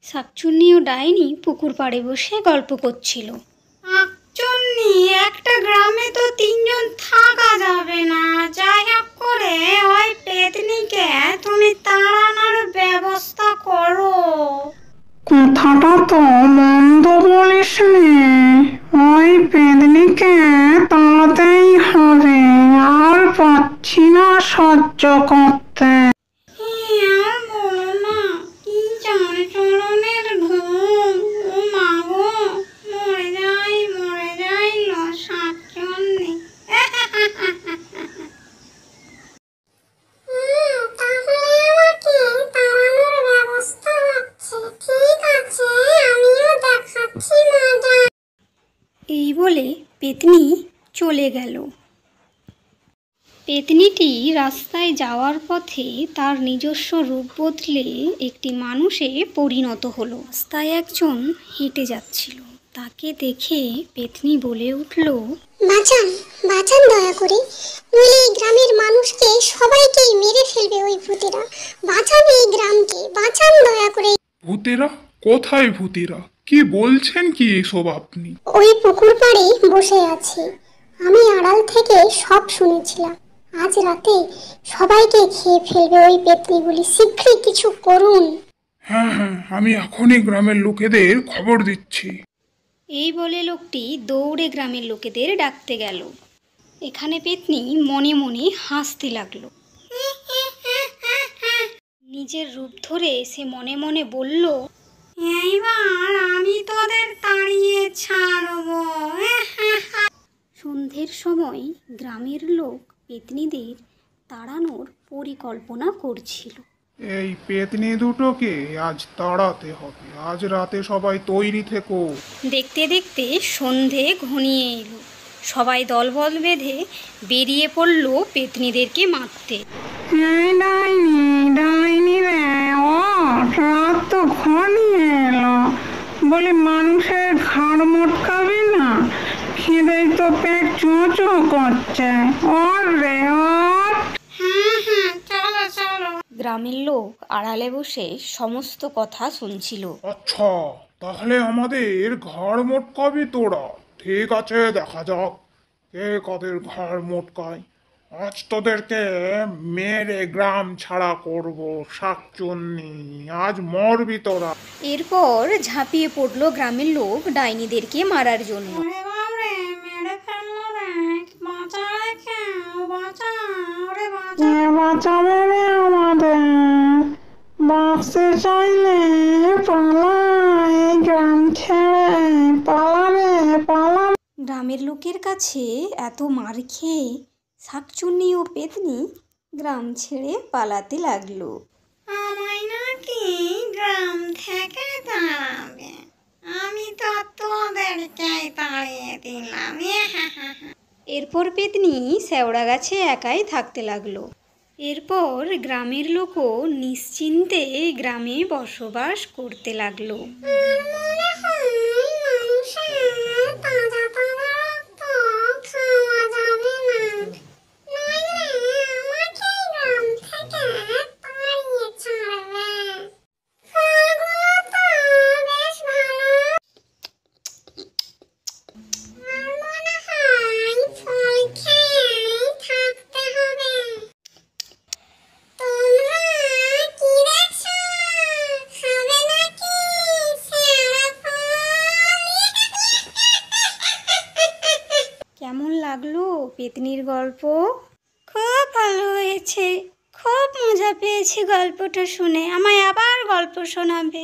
শাকচুন্নি ও ডাইনি পুকুর পাড়ে বসে গল্প করছিল। শাকচুন্নি, একটা গ্রামে তো তিনজন থাকা যাবে না। যাই হোক করে ওই পেতনিকে তুমি তাড়ানোর ব্যবস্থা করো। কথাটা তো মন্দ বলিস নি, ওই পেতনিকে তাড়াতেই হবে, আর পাচ্ছি না সহ্য করতে। আর বলো না, কি চার চরণের ঘুম। ও মা গো, মরে যাই লো শাকচুন্নি। এই বলে পেতনি চলে গেল। পেতনিটি রাস্তায় যাওয়ার পথে তার নিজস্ব রূপ বদলে একটি মানুষে পরিণত হলো। রাস্তায় একজন হেঁটে যাচ্ছিল, তাকে দেখে পেতনি বলে উঠল, বাঁচান বাঁচান দয়া করে, নইলে এই গ্রামের মানুষকে সবাইকেই মেরে ফেলবে ওই ভূতেরা। বাঁচান এই গ্রামকে, বাঁচান দয়া করে। ভূতেরা? কোথায় ভূতেরা? কি বলছেন কি এসব আপনি? ওই পুকুর পাড়ে বসে আছি, আমি আড়াল থেকে সব শুনেছিলাম। আজ রাতে সবাইকে খেয়ে ফেলবে ওই পেতনিগুলি, শীঘ্রই কিছু করুন। হ্যাঁ, আমি এখনই গ্রামের লোকেদের খবর দিচ্ছি। এই বলে লোকটি দৌড়ে গ্রামের লোকেদের ডাকতে গেল। এখানে পেতনি মনে মনে হাসতে লাগলো। নিজের রূপ ধরে সে মনে মনে বলল, এইবার আমি তোদের তাড়িয়ে ছাড়বো। সন্ধ্যের সময় গ্রামের লোক পেতনিদের তাড়ানোর পরিকল্পনা করছিল। এই পেতনি দুটোকে আজ তাড়াতে হবে। আজ রাতে সবাই তৈরি থেকো। দেখতে দেখতে সন্ধে ঘনিয়ে এলো। সবাই দলবল বেঁধে বেরিয়ে পড়ল পেতনিদেরকে মারতে। এই ডাইনি, ডাইনি রে, ও রাত তো ঘনিয়ে এলো, বলি মানুষের ঘাড় মটকাবি না? খিদেই তো পেট চোঁচো করছে, ওর রে ওর। চলো চলো। গ্রামের লোক আড়ালে বসে সমস্ত কথা শুনছিল। আচ্ছা, তাহলে আমাদের ঘাড় মোটকাবি তোরা? ঠিক আছে, দেখা যাক কে কাদের ঘাড় মোটকায়। আজ তোদেরকে মেরে গ্রাম ছাড়া করব শাকচুন্নি, আজ মরবি তোরা। এরপর ঝাঁপিয়ে পড়লো গ্রামের লোক ডাইনিদেরকে মারার জন্য। ওরে বাবারে, মেরে ফেললো রে। বাঁচা রে কেউ, বাঁচা, ওরে বাঁচা। কে বাঁচাবে রে আমাদের? বাঁচতে চাইলে পালা, এই গ্রাম ছেড়ে পালা রে পালা। গ্রামের লোকের কাছে এত মার খেয়ে শাকচুন্নি ও পেতনি গ্রাম ছেড়ে পালাতে লাগলো। আমায় নাকি গ্রাম থেকে তাড়াবে? আমি তো তোদেরকেই তাড়িয়ে দিলাম। এরপর পেতনি শেওড়া গাছে একাই থাকতে লাগলো। এরপর গ্রামের লোকও নিশ্চিন্তে গ্রামে বসবাস করতে লাগলো। কেমন লাগলো পেতনির গল্প? খুব ভালো হয়েছে, খুব মজা পেয়েছি গল্পটা শুনে। আমায় আবার গল্প শোনাবে।